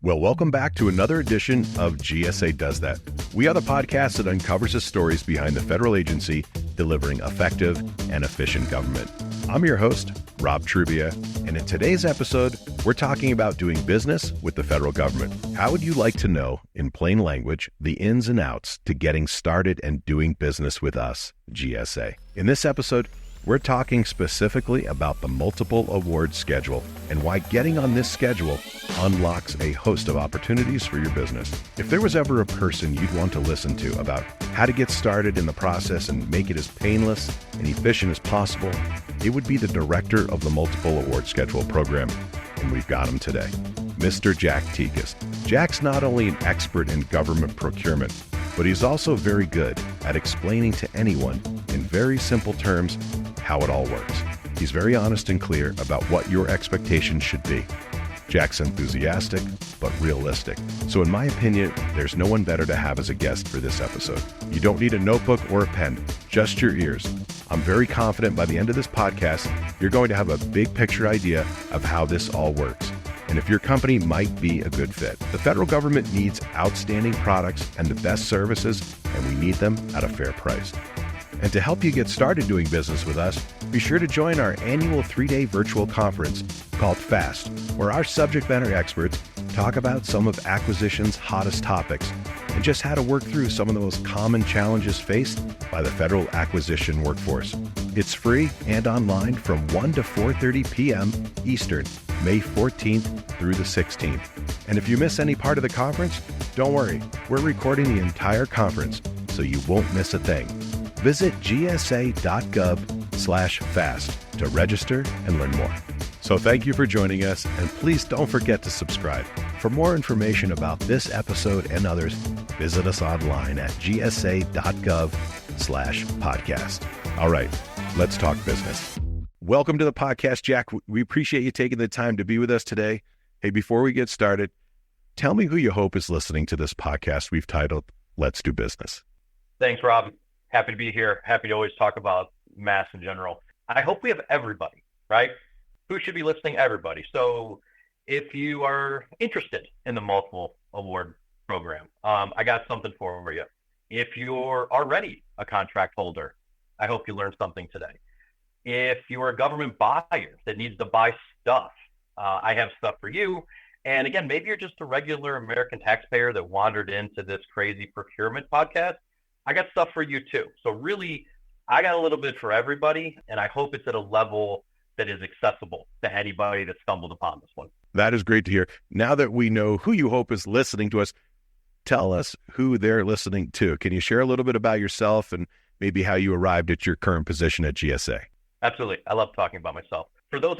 Well, welcome back to another edition of GSA Does That. We are the podcast that uncovers the stories behind the federal agency delivering effective and efficient government. I'm your host, Rob Trubia, and in today's episode, we're talking about doing business with the federal government. How would you like to know, in plain language, the ins and outs to getting started and doing business with us, GSA? In this episode, we're talking specifically about the multiple award schedule and why getting on this schedule unlocks a host of opportunities for your business. If there was ever a person you'd want to listen to about how to get started in the process and make it as painless and efficient as possible, it would be the director of the multiple award schedule program, and we've got him today, Mr. Jack Tekus. Jack's not only an expert in government procurement, but he's also very good at explaining to anyone in very simple terms how it all works. He's very honest and clear about what your expectations should be. Jack's enthusiastic, but realistic. So in my opinion, there's no one better to have as a guest for this episode. You don't need a notebook or a pen, just your ears. I'm very confident by the end of this podcast, you're going to have a big picture idea of how this all works, and if your company might be a good fit. The federal government needs outstanding products and the best services, and we need them at a fair price. And to help you get started doing business with us, be sure to join our annual 3-day virtual conference called FAST, where our subject matter experts talk about some of acquisition's hottest topics and just how to work through some of the most common challenges faced by the federal acquisition workforce. It's free and online from 1 to 4:30 p.m. Eastern, May 14th through the 16th. And if you miss any part of the conference, don't worry, we're recording the entire conference, so you won't miss a thing. Visit gsa.gov/fast to register and learn more. So thank you for joining us, and please don't forget to subscribe. For more information about this episode and others, visit us online at gsa.gov/podcast. All right, let's talk business. Welcome to the podcast, Jack. We appreciate you taking the time to be with us today. Hey, before we get started, tell me who you hope is listening to this podcast we've titled, Let's Do Business. Thanks, Rob. Happy to be here. Happy to always talk about mass in general. I hope we have everybody, right? Who should be listening? Everybody. So if you are interested in the multiple award program, I got something for you. If you're already a contract holder, I hope you learned something today. If you're a government buyer that needs to buy stuff, I have stuff for you. And again, maybe you're just a regular American taxpayer that wandered into this crazy procurement podcast. I got stuff for you too. So really, I got a little bit for everybody, and I hope it's at a level that is accessible to anybody that stumbled upon this one. That is great to hear. Now that we know who you hope is listening to us, tell us who they're listening to. Can you share a little bit about yourself and maybe how you arrived at your current position at GSA? Absolutely. I love talking about myself. For those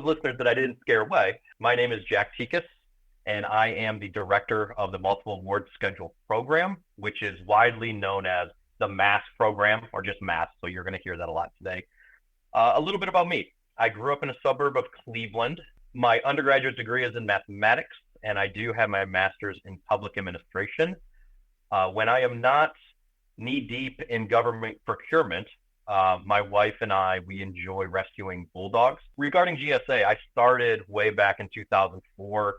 listeners that I didn't scare away, my name is Jack Tekus, and I am the director of the Multiple Award Schedule program, which is widely known as the MASS program, or just MASS, so you're going to hear that a lot today. A little bit about me. I grew up in a suburb of Cleveland. My undergraduate degree is in mathematics, and I do have my master's in public administration. When I am not knee-deep in government procurement, my wife and we enjoy rescuing bulldogs. Regarding GSA, I started way back in 2004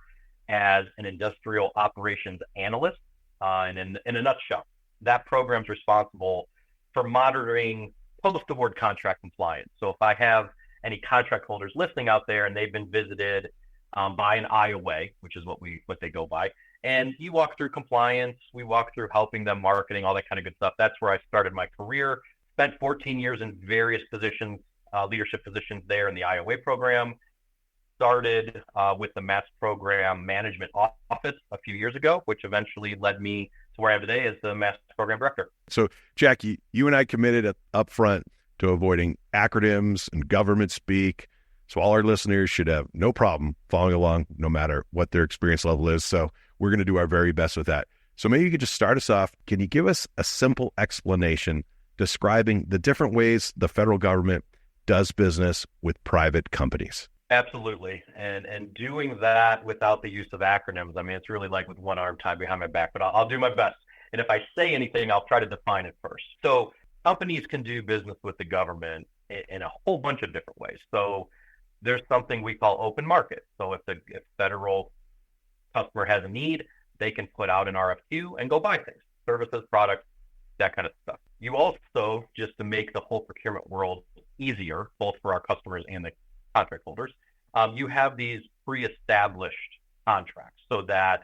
as an industrial operations analyst. And in a nutshell, that program's responsible for monitoring post-award contract compliance. So if I have any contract holders listening out there and they've been visited by an IOA, which is what they go by, and you walk through compliance, we walk through helping them marketing, all that kind of good stuff. That's where I started my career. Spent 14 years in various positions, leadership positions there in the IOA program. Started with the MASS program management office a few years ago, which eventually led me to where I am today as the MASS program director. So, Jackie, you and I committed up front to avoiding acronyms and government speak. So all our listeners should have no problem following along, no matter what their experience level is. So we're going to do our very best with that. So maybe you could just start us off. Can you give us a simple explanation describing the different ways the federal government does business with private companies? Absolutely. And doing that without the use of acronyms, I mean, it's really like with one arm tied behind my back, but I'll do my best. And if I say anything, I'll try to define it first. So companies can do business with the government in a whole bunch of different ways. So there's something we call open market. So if federal customer has a need, they can put out an RFQ and go buy things, services, products, that kind of stuff. You also, just to make the whole procurement world easier, both for our customers and the contract holders, you have these pre-established contracts so that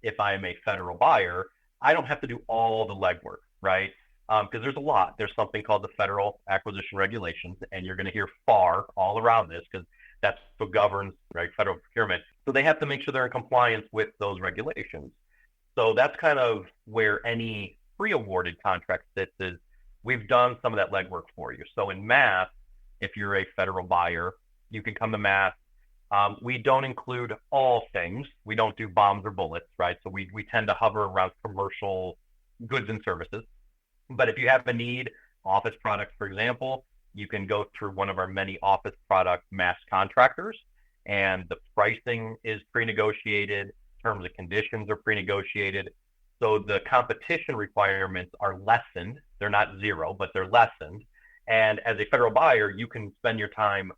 if I am a federal buyer, I don't have to do all the legwork, right? Because there's a lot. There's something called the Federal Acquisition Regulations, and you're going to hear FAR all around this because that's what governs, right, federal procurement. So they have to make sure they're in compliance with those regulations. So that's kind of where any pre-awarded contract sits, is we've done some of that legwork for you. So in mass, if you're a federal buyer, you can come to mass. We don't include all things. We don't do bombs or bullets, right? So we tend to hover around commercial goods and services. But if you have a need, office products, for example, you can go through one of our many office product mass contractors, and the pricing is pre-negotiated, terms and conditions are pre-negotiated. So the competition requirements are lessened. They're not zero, but they're lessened. And as a federal buyer, you can spend your time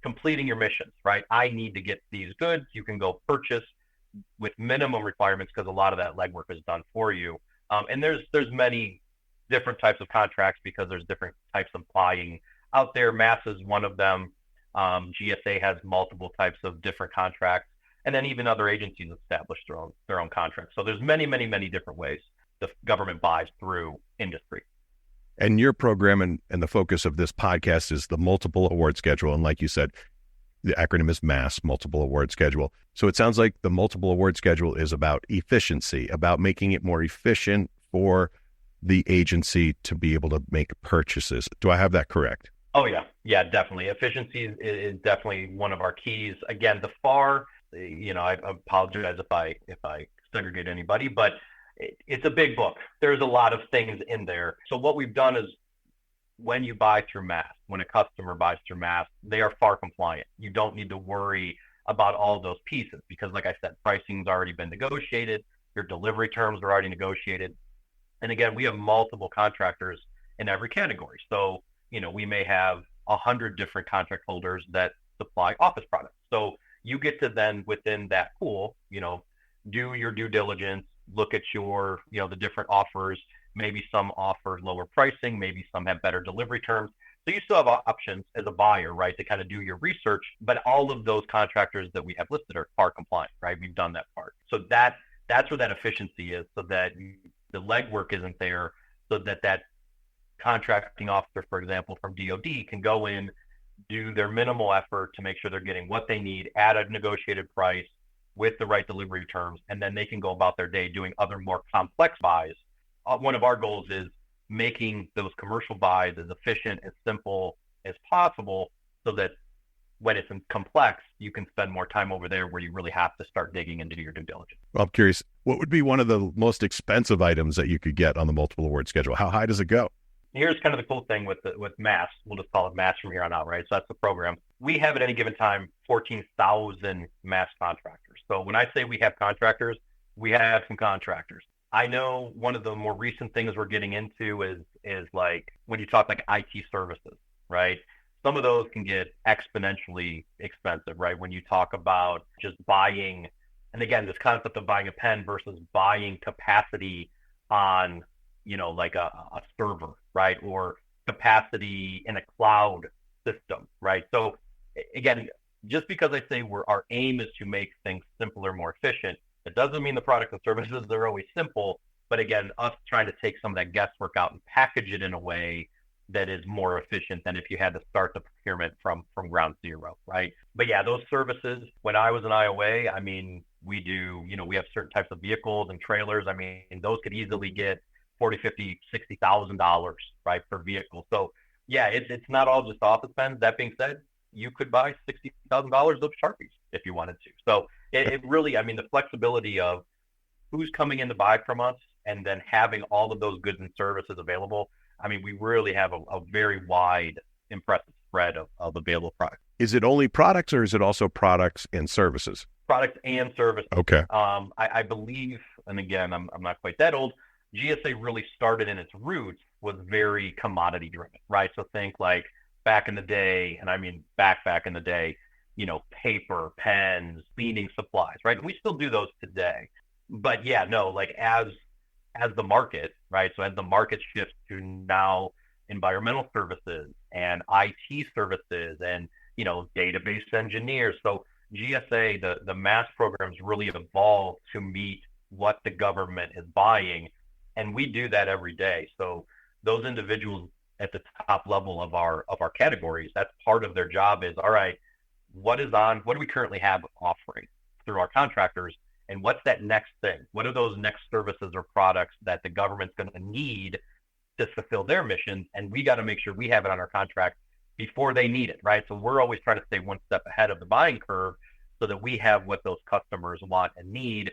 completing your missions, right? I need to get these goods. You can go purchase with minimum requirements because a lot of that legwork is done for you. And there's many different types of contracts because there's different types of buying out there. Mass is one of them. GSA has multiple types of different contracts, and then even other agencies establish their own contracts. So there's many, many, many different ways the government buys through industry. And your program and the focus of this podcast is the multiple award schedule. And like you said, the acronym is MASS, multiple award schedule. So it sounds like the multiple award schedule is about efficiency, about making it more efficient for the agency to be able to make purchases. Do I have that correct? Oh, yeah. Yeah, definitely. Efficiency is definitely one of our keys. Again, the FAR, I apologize if I segregate anybody, but it's a big book. There's a lot of things in there. So what we've done is when you buy through mass, when a customer buys through mass, they are FAR compliant. You don't need to worry about all those pieces because, like I said, pricing's already been negotiated. Your delivery terms are already negotiated. And again, we have multiple contractors in every category. So, we may have 100 different contract holders that supply office products. So you get to then within that pool, do your due diligence, look at your, the different offers. Maybe some offer lower pricing, maybe some have better delivery terms. So you still have options as a buyer, right, to kind of do your research. But all of those contractors that we have listed are FAR compliant, right? We've done that part. So that's where that efficiency is, so that the legwork isn't there, so that contracting officer, for example, from DoD can go in, do their minimal effort to make sure they're getting what they need at a negotiated price with the right delivery terms, and then they can go about their day doing other more complex buys. One of our goals is making those commercial buys as efficient, as simple as possible, so that when it's complex, you can spend more time over there where you really have to start digging into your due diligence. Well, I'm curious, what would be one of the most expensive items that you could get on the multiple award schedule? How high does it go? Here's kind of the cool thing with MASS. We'll just call it MASS from here on out, right? So that's the program. We have at any given time 14,000 MASS contractors. So when I say we have contractors, we have some contractors. I know one of the more recent things we're getting into is like when you talk like IT services, right? Some of those can get exponentially expensive, right? When you talk about just buying, and again, this concept of buying a pen versus buying capacity on, like a server, right? Or capacity in a cloud system, right? So again, just because I say our aim is to make things simpler, more efficient, it doesn't mean the products and services are always simple. But again, us trying to take some of that guesswork out and package it in a way that is more efficient than if you had to start the procurement from ground zero, right? But yeah, those services, when I was in IOA, we do, we have certain types of vehicles and trailers. Those could easily get $40,000, $50,000, $60,000, right, per vehicle. So yeah, it's not all just office pens. That being said, you could buy $60,000 of Sharpies if you wanted to. So it really, the flexibility of who's coming in to buy from us and then having all of those goods and services available. We really have a very wide, impressive spread of available products. Is it only products or is it also products and services? Products and services. Okay. I believe, and again, I'm not quite that old, GSA really started in its roots was very commodity driven, right? So think like back in the day, and back in the day, paper, pens, cleaning supplies, right? And we still do those today. But yeah, no, like as the market, right? So as the market shifts to now environmental services and IT services and, database engineers. So GSA, the mass programs really evolved to meet what the government is buying. And we do that every day. So those individuals at the top level of our categories, that's part of their job is, all right, what do we currently have offering through our contractors? And what's that next thing? What are those next services or products that the government's going to need to fulfill their missions? And we got to make sure we have it on our contract before they need it, right? So we're always trying to stay one step ahead of the buying curve so that we have what those customers want and need.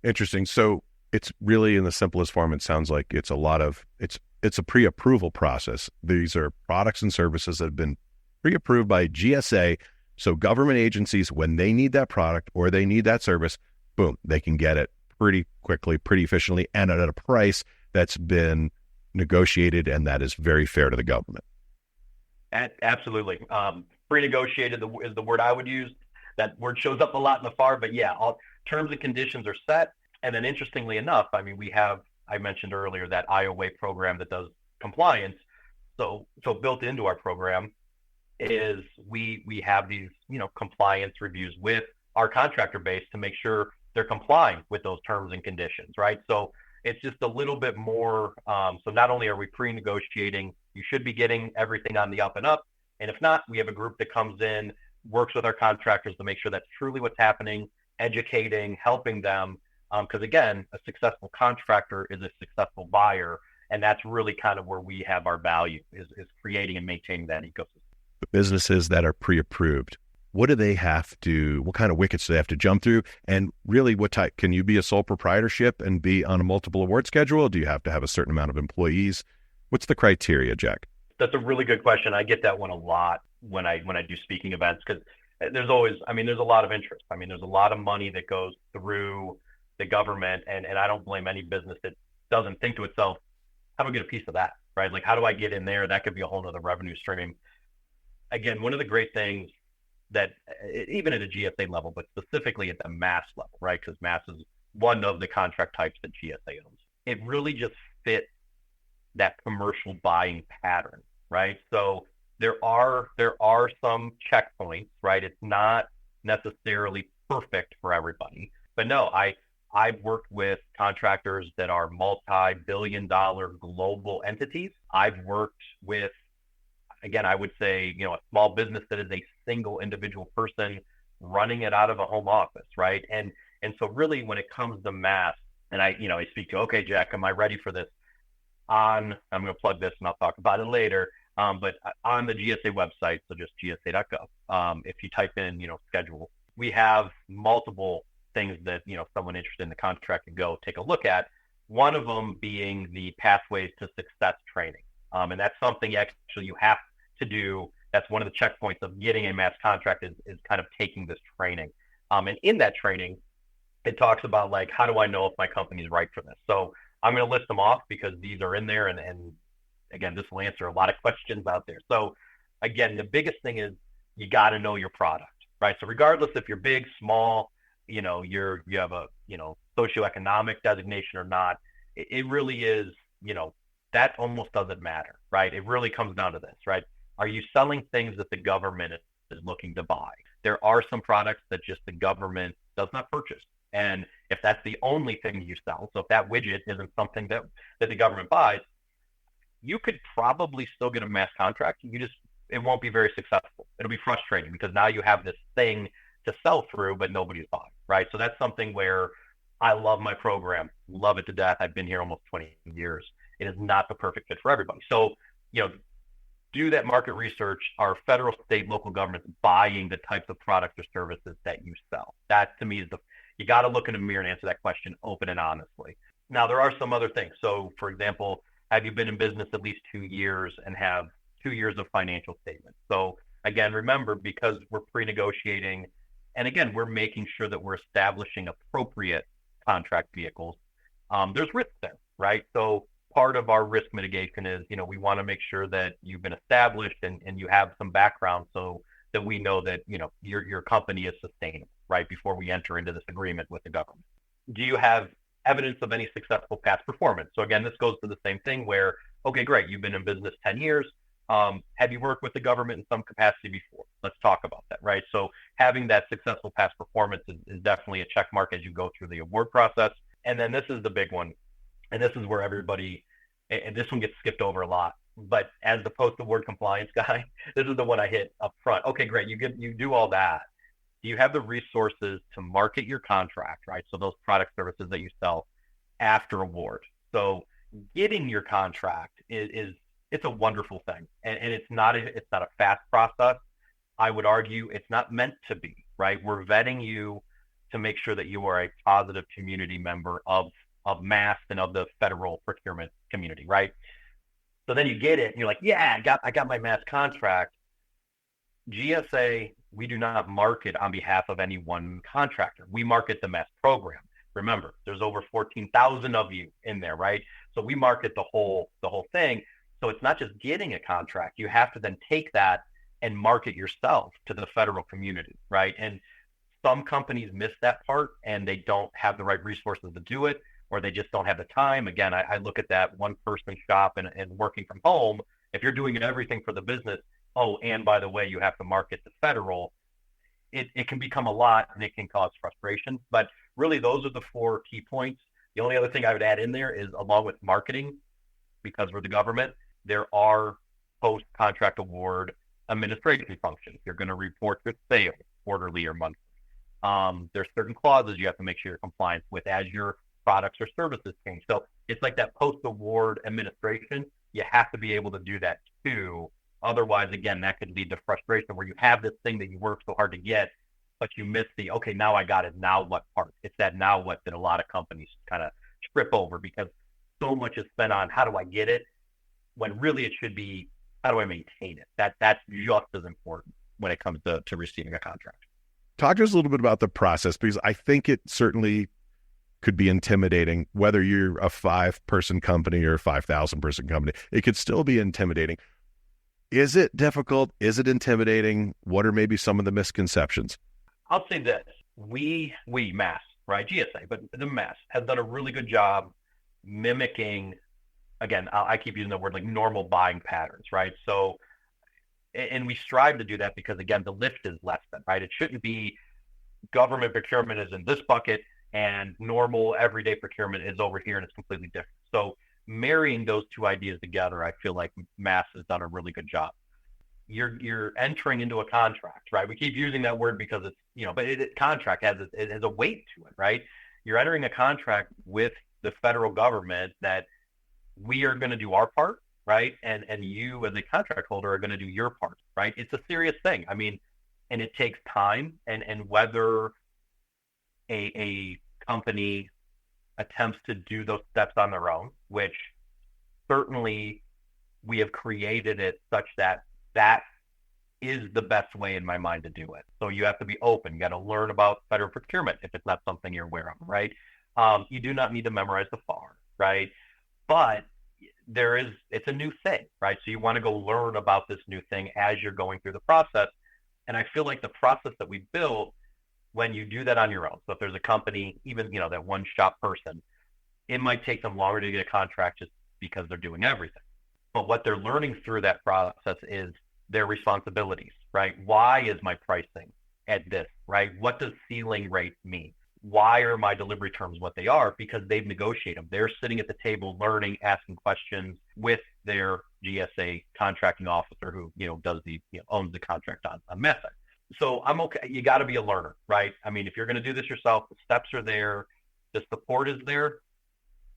Interesting. So it's really, in the simplest form, it sounds like it's a pre-approval process. These are products and services that have been pre-approved by GSA. So government agencies, when they need that product or they need that service, boom, they can get it pretty quickly, pretty efficiently, and at a price that's been negotiated and that is very fair to the government. Absolutely. Pre-negotiated is the word I would use. That word shows up a lot in the FAR, but yeah, all terms and conditions are set. And then interestingly enough, I mean, I mentioned earlier that IOA program that does compliance. So built into our program is we have these, compliance reviews with our contractor base to make sure they're complying with those terms and conditions, right? So it's just a little bit more. So not only are we pre-negotiating, you should be getting everything on the up and up. And if not, we have a group that comes in, works with our contractors to make sure that's truly what's happening, educating, helping them. Because again, a successful contractor is a successful buyer. And that's really kind of where we have our value is creating and maintaining that ecosystem. The businesses that are pre-approved, what kind of wickets do they have to jump through? And really, what type, can you be a sole proprietorship and be on a multiple award schedule? Do you have to have a certain amount of employees? What's the criteria, Jack? That's a really good question. I get that one a lot when I do speaking events, because there's a lot of interest. I mean, there's a lot of money that goes through the government, and I don't blame any business that doesn't think to itself, how do I get a piece of that, right? Like, how do I get in there? That could be a whole nother revenue stream. Again, one of the great things that even at a GSA level, but specifically at the mass level, right? Because mass is one of the contract types that GSA owns. It really just fits that commercial buying pattern, right? So there are some checkpoints, right? It's not necessarily perfect for everybody, but no, I've worked with contractors that are multi-billion-dollar global entities. I've worked with, again, I would say, a small business that is a single individual person running it out of a home office, right? And so really when it comes to mass, and I speak to, okay, Jack, am I ready for this? I'm going to plug this and I'll talk about it later. But on the GSA website, so just gsa.gov, if you type in, schedule, we have multiple things that, someone interested in the contract can go take a look at. One of them being the Pathways to Success training. And that's something actually you have to do. That's one of the checkpoints of getting a mass contract is kind of taking this training. And in that training, it talks about like, how do I know if my company is right for this? So I'm going to list them off because these are in there. And again, this will answer a lot of questions out there. So again, the biggest thing is you got to know your product, right? So regardless if you're big, small, you have a, socioeconomic designation or not, it really is, that almost doesn't matter, right? It really comes down to this, right? Are you selling things that the government is looking to buy? There are some products that just the government does not purchase. And if that's the only thing you sell, so if that widget isn't something that the government buys, you could probably still get a mass contract. It won't be very successful. It'll be frustrating because now you have this thing to sell through, but nobody's buying, right? So that's something where I love my program, love it to death. I've been here almost 20 years. It is not the perfect fit for everybody. So, do that market research. Are federal, state, local governments buying the types of products or services that you sell? That to me is you got to look in the mirror and answer that question open and honestly. Now, there are some other things. So, for example, have you been in business at least 2 years and have 2 years of financial statements? So, again, remember, because we're pre-negotiating, and again, we're making sure that we're establishing appropriate contract vehicles. There's risk there, right? So part of our risk mitigation is, we want to make sure that you've been established and you have some background so that we know that, your company is sustainable, right? Before we enter into this agreement with the government. Do you have evidence of any successful past performance? So again, this goes to the same thing where, okay, great, you've been in business 10 years. Have you worked with the government in some capacity before? Let's talk about that, right? So having that successful past performance is definitely a check mark as you go through the award process. And then this is the big one, and this is where everybody, and this one gets skipped over a lot, but as the post-award compliance guy, this is the one I hit up front. Okay, great, you do all that. Do you have the resources to market your contract, right? So those product services that you sell after award. So getting your contract is it's a wonderful thing, and it's not a fast process. I would argue it's not meant to be, right? We're vetting you to make sure that you are a positive community member of MAST and of the federal procurement community, right? So then you get it, and you're like, yeah, I got my MAST contract. GSA, we do not market on behalf of any one contractor. We market the MAST program. Remember, there's over 14,000 of you in there, right? So we market the whole thing. So it's not just getting a contract. You have to then take that and market yourself to the federal community, right? And some companies miss that part, and they don't have the right resources to do it, or they just don't have the time. Again, I look at that one-person shop and working from home. If you're doing everything for the business, oh, and by the way, you have to market the federal, it can become a lot, and it can cause frustration. But really, those are the 4 key points. The only other thing I would add in there is, along with marketing, because we're the government, there are post-contract award administration functions. You're going to report your sales quarterly or monthly. There's certain clauses you have to make sure you're compliant with as your products or services change. So it's like that post-award administration. You have to be able to do that too. Otherwise, again, that could lead to frustration where you have this thing that you work so hard to get, but you miss the, okay, now I got it. Now what part? It's that now what that a lot of companies kind of trip over, because so much is spent on how do I get it, when really it should be how do I maintain it. That's just as important when it comes to receiving a contract. Talk to us a little bit about the process, because I think it certainly could be intimidating, whether you're a 5-person company or a 5,000-person company. It could still be intimidating. Is it difficult? Is it intimidating? What are maybe some of the misconceptions? I'll say this. We MAST, right? GSA, but the MAST has done a really good job mimicking, again, I keep using the word like normal buying patterns, right? So, and we strive to do that because, again, the lift is less than, right? It shouldn't be government procurement is in this bucket and normal everyday procurement is over here and it's completely different. So marrying those 2 ideas together, I feel like MAST has done a really good job. You're entering into a contract, right? We keep using that word because it's, but contract has a weight to it, right? You're entering a contract with the federal government that we are going to do our part, right? And you as a contract holder are going to do your part, right? It's a serious thing. I mean, and it takes time, and whether a company attempts to do those steps on their own, which certainly we have created it such that is the best way in my mind to do it. So you have to be open. You got to learn about federal procurement if it's not something you're aware of, right? You do not need to memorize the FAR, right? But it's a new thing, right? So you want to go learn about this new thing as you're going through the process. And I feel like the process that we built, when you do that on your own, so if there's a company, even, that one shop person, it might take them longer to get a contract just because they're doing everything. But what they're learning through that process is their responsibilities, right? Why is my pricing at this, right? What does ceiling rate mean? Why are my delivery terms what they are? Because they've negotiated them. They're sitting at the table learning, asking questions with their GSA contracting officer who, does owns the contract on method. So I'm okay. You got to be a learner, right? I mean, if you're going to do this yourself, the steps are there. The support is there.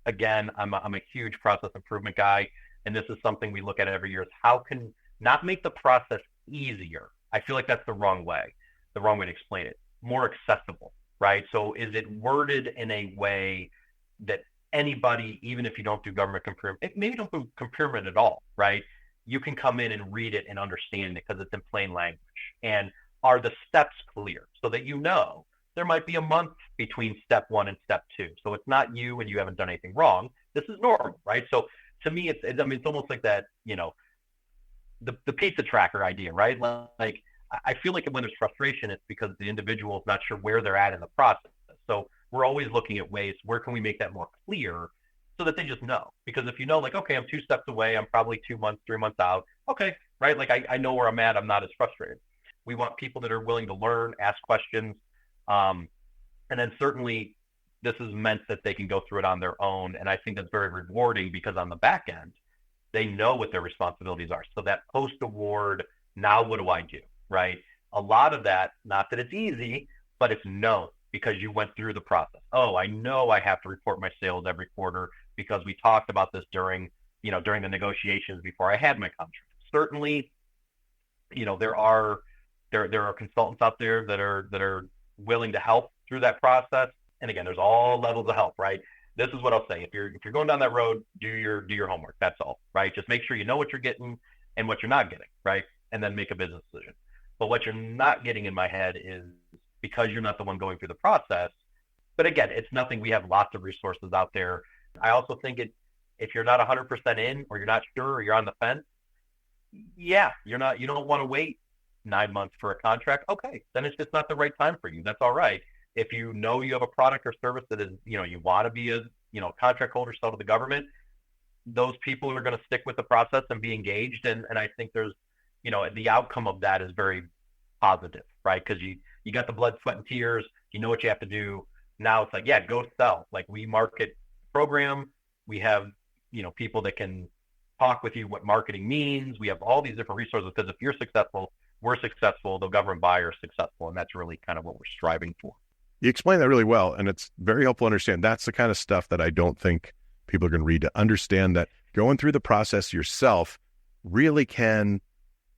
Again, I'm a huge process improvement guy. And this is something we look at every year is how can not make the process easier. I feel like that's the wrong way to explain it. More accessible, right? So is it worded in a way that anybody, even if you don't do government procurement, maybe don't do procurement at all, right? You can come in and read it and understand it because it's in plain language. And are the steps clear so that there might be a month between step 1 and step 2. So it's not you and you haven't done anything wrong. This is normal, right? So to me, it's almost like that, the pizza tracker idea, right? Like I feel like when there's frustration, it's because the individual is not sure where they're at in the process. So we're always looking at ways, where can we make that more clear so that they just know? Because if you know, like, okay, I'm 2 steps away, I'm probably 2 months, 3 months out. Okay, right? Like I know where I'm at. I'm not as frustrated. We want people that are willing to learn, ask questions. And then certainly this is meant that they can go through it on their own. And I think that's very rewarding because on the back end, they know what their responsibilities are. So that post-award, now what do I do, right? A lot of that, not that it's easy, but it's known because you went through the process. Oh, I know I have to report my sales every quarter because we talked about this during the negotiations before I had my contract. Certainly, there are consultants out there that are willing to help through that process. And again, there's all levels of help, right? This is what I'll say. If you're going down that road, do your homework. That's all, right? Just make sure you know what you're getting and what you're not getting, right? And then make a business decision. But what you're not getting in my head is, because you're not the one going through the process. But again, it's nothing. We have lots of resources out there. I also think if you're not 100% in, or you're not sure, or you're on the fence, you don't want to wait 9 months for a contract. Okay, then it's just not the right time for you. That's all right. If you know you have a product or service that is, you want to be a, contract holder, sell to the government, those people are going to stick with the process and be engaged. And I think there's, the outcome of that is very positive, right? Because you got the blood, sweat, and tears. You know what you have to do. Now it's like, yeah, go sell. Like, we market program. We have, people that can talk with you what marketing means. We have all these different resources, because if you're successful, we're successful, the government buyer is successful. And that's really kind of what we're striving for. You explain that really well, and it's very helpful to understand. That's the kind of stuff that I don't think people are going to read, to understand that going through the process yourself really can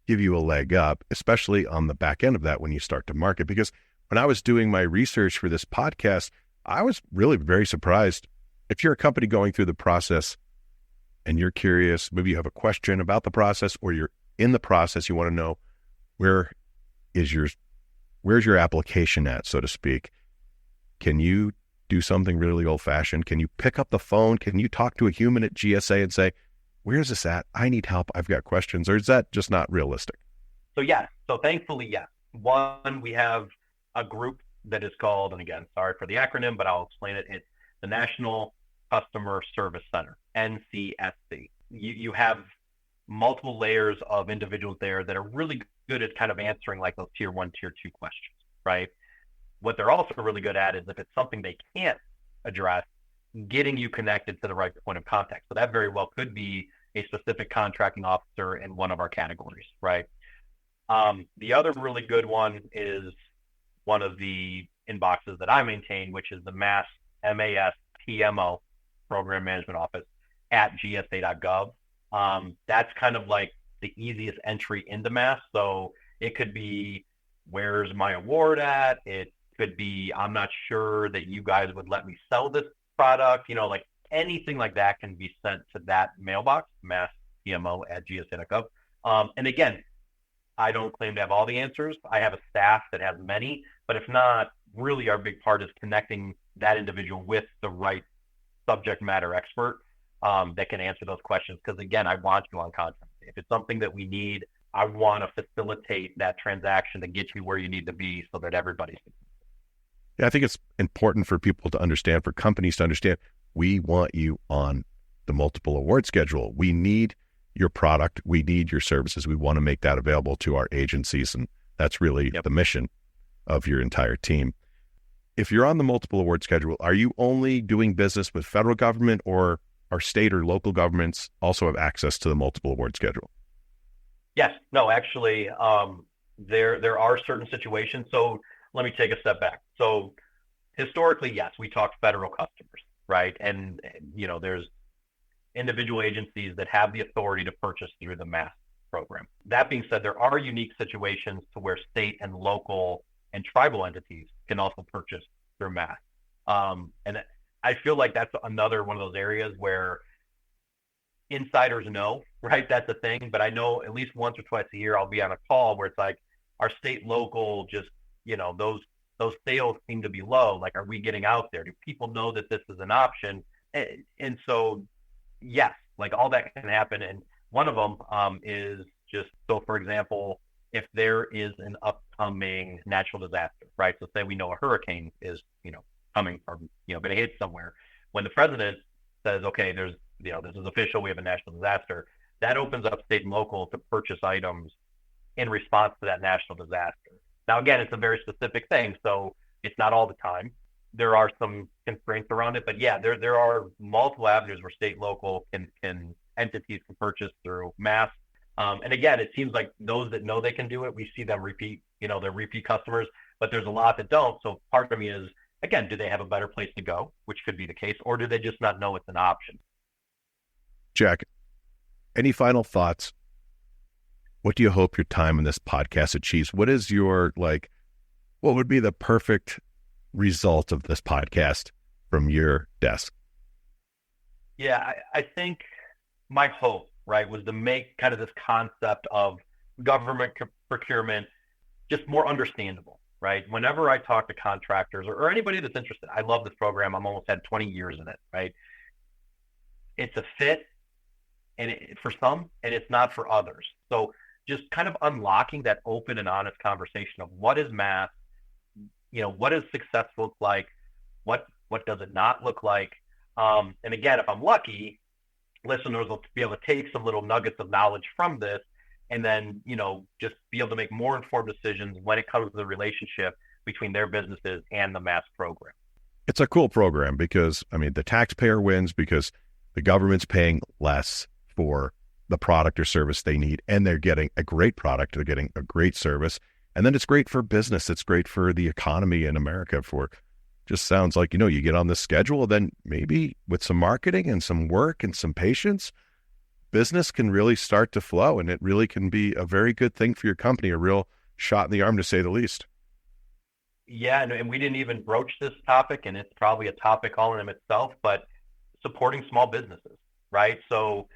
give you a leg up, especially on the back end of that when you start to market. Because when I was doing my research for this podcast, I was really very surprised. If you're a company going through the process and you're curious, maybe you have a question about the process, or you're in the process, you want to know where's your application at, so to speak. Can you do something really old-fashioned? Can you pick up the phone? Can you talk to a human at GSA and say, where's this at? I need help. I've got questions. Or is that just not realistic? So yes. So thankfully, yes. One, we have a group that is called, and again, sorry for the acronym, but I'll explain it. It's the National Customer Service Center, NCSC. You have multiple layers of individuals there that are really good at kind of answering like those tier 1, tier 2 questions, right? What they're also really good at is, if it's something they can't address, getting you connected to the right point of contact. So that very well could be a specific contracting officer in one of our categories, right? The other really good one is one of the inboxes that I maintain, which is the MAS PMO, Program Management Office, at GSA.gov. That's kind of like the easiest entry into MAS. So it could be, where's my award at? It could be, I'm not sure that you guys would let me sell this product. Like anything like that can be sent to that mailbox, masspmo at gsa.gov. And again, I don't claim to have all the answers. I have a staff that has many, but if not, really our big part is connecting that individual with the right subject matter expert that can answer those questions. Because again, I want you on contract. If it's something that we need, I want to facilitate that transaction to get you where you need to be so that everybody's. Yeah, I think it's important for people to understand, for companies to understand, we want you on the multiple award schedule. We need your product. We need your services. We want to make that available to our agencies. And that's really the mission of your entire team. If you're on the multiple award schedule, are you only doing business with federal government, or are state or local governments also have access to the multiple award schedule? Yes. No, actually, there are certain situations. So let me take a step back. So historically, yes, we talked federal customers, right? And there's individual agencies that have the authority to purchase through the MAS program. That being said, there are unique situations to where state and local and tribal entities can also purchase through MAS. And I feel like that's another one of those areas where insiders know, right? That's the thing. But I know at least once or twice a year, I'll be on a call where it's like, our state, local, just, those sales seem to be low. Like, are we getting out there? Do people know that this is an option? And so, yes, like all that can happen. And one of them is just, so for example, if there is an upcoming natural disaster, right? So say we know a hurricane is, coming or, going to hit somewhere. When the president says, okay, there's, this is official, we have a national disaster, that opens up state and local to purchase items in response to that national disaster. Now, again, it's a very specific thing, so it's not all the time. There are some constraints around it, but yeah, there are multiple avenues where state and local entities can purchase through mass. And again, it seems like those that know they can do it, we see them repeat, they're repeat customers, but there's a lot that don't. So part of me is, again, do they have a better place to go, which could be the case, or do they just not know it's an option? Jack, any final thoughts? What do you hope your time in this podcast achieves? What is your, what would be the perfect result of this podcast from your desk? Yeah, I think my hope, right, was to make kind of this concept of government procurement just more understandable, right? Whenever I talk to contractors or anybody that's interested, I love this program. I'm almost had 20 years in it, right? It's a fit for some, and it's not for others. So just kind of unlocking that open and honest conversation of what is math, what does success look like? What does it not look like? And again, if I'm lucky, listeners will be able to take some little nuggets of knowledge from this and then, just be able to make more informed decisions when it comes to the relationship between their businesses and the mass program. It's a cool program because, the taxpayer wins because the government's paying less for the product or service they need, and they're getting a great product, they're getting a great service, and then it's great for business, it's great for the economy in America. Just sounds like, you get on the schedule, then maybe with some marketing and some work and some patience, business can really start to flow, and it really can be a very good thing for your company, a real shot in the arm, to say the least. Yeah, and we didn't even broach this topic, and it's probably a topic all in itself, but supporting small businesses, right? So,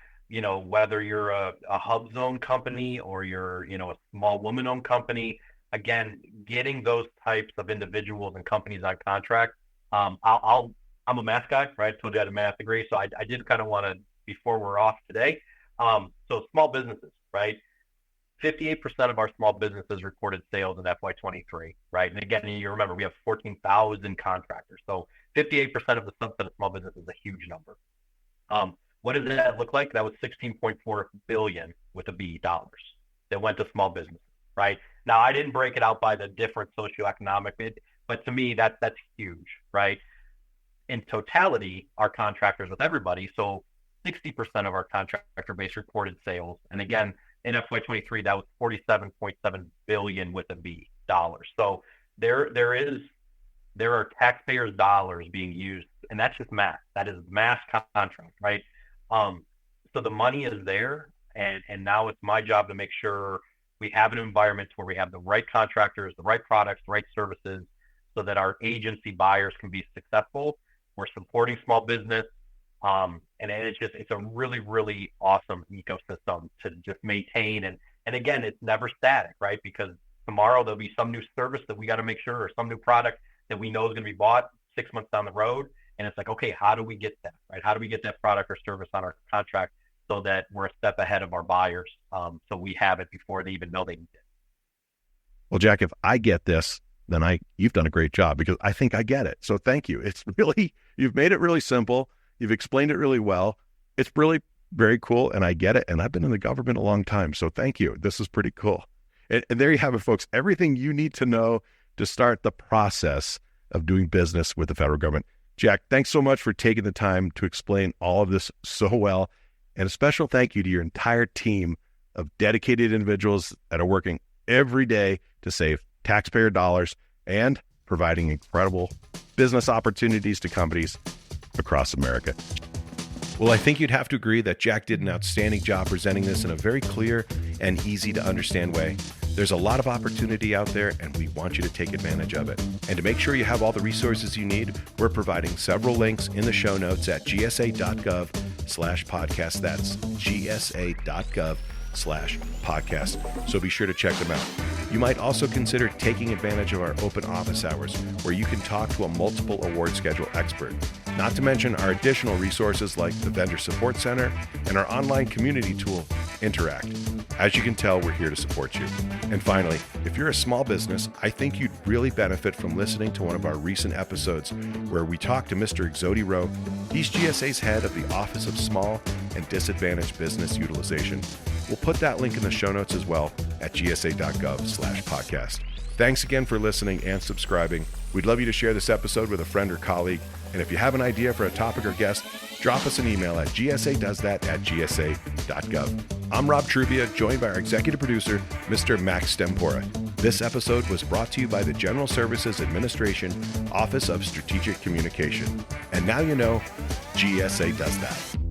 whether you're a hub zone company or you're, a small woman-owned company, again, getting those types of individuals and companies on contract. I'm a math guy, right? I told you I had a math degree, so I did kind of want to, before we're off today. So small businesses, right? 58% of our small businesses reported sales in FY23, right? And again, you remember we have 14,000 contractors, so 58% of the subset of small business is a huge number. What does that look like? That was $16.4 billion with a B dollars that went to small businesses, right? Now, I didn't break it out by the different socioeconomic, but to me, that's huge, right? In totality, our contractors with everybody, so 60% of our contractor base reported sales. And again, in FY23, that was $47.7 billion with a B dollars. So there are taxpayers' dollars being used, and that's just math. That is mass contract, right? So the money is there, and now it's my job to make sure we have an environment where we have the right contractors, the right products, the right services, so that our agency buyers can be successful. We're supporting small business, and it's a really, really awesome ecosystem to just maintain. And again, it's never static, right? Because tomorrow there'll be some new service that we got to make sure, or some new product that we know is going to be bought 6 months down the road. And it's like, okay, how do we get that, right? How do we get that product or service on our contract so that we're a step ahead of our buyers, so we have it before they even know they need it? Well, Jack, if I get this, then you've done a great job, because I think I get it. So thank you. It's really, you've made it really simple. You've explained it really well. It's really very cool, and I get it. And I've been in the government a long time, so thank you. This is pretty cool. And there you have it, folks. Everything you need to know to start the process of doing business with the federal government. Jack, thanks so much for taking the time to explain all of this so well. And a special thank you to your entire team of dedicated individuals that are working every day to save taxpayer dollars and providing incredible business opportunities to companies across America. Well, I think you'd have to agree that Jack did an outstanding job presenting this in a very clear and easy to understand way. There's a lot of opportunity out there, and we want you to take advantage of it. And to make sure you have all the resources you need, we're providing several links in the show notes at gsa.gov/podcast. That's gsa.gov/podcast. So be sure to check them out. You might also consider taking advantage of our open office hours, where you can talk to a multiple award schedule expert. Not to mention our additional resources like the Vendor Support Center and our online community tool, interact. As you can tell, we're here to support you. And finally, if you're a small business, I think you'd really benefit from listening to one of our recent episodes where we talked to Mr. Exodi Rowe. He's GSA's head of the Office of Small and Disadvantaged Business Utilization. We'll put that link in the show notes as well at gsa.gov/podcast. Thanks again for listening and subscribing. We'd love you to share this episode with a friend or colleague. And if you have an idea for a topic or guest, drop us an email at gsadoesthat@gsa.gov. I'm Rob Trubia, joined by our executive producer, Mr. Max Stempora. This episode was brought to you by the General Services Administration, Office of Strategic Communication. And now you know, GSA does that.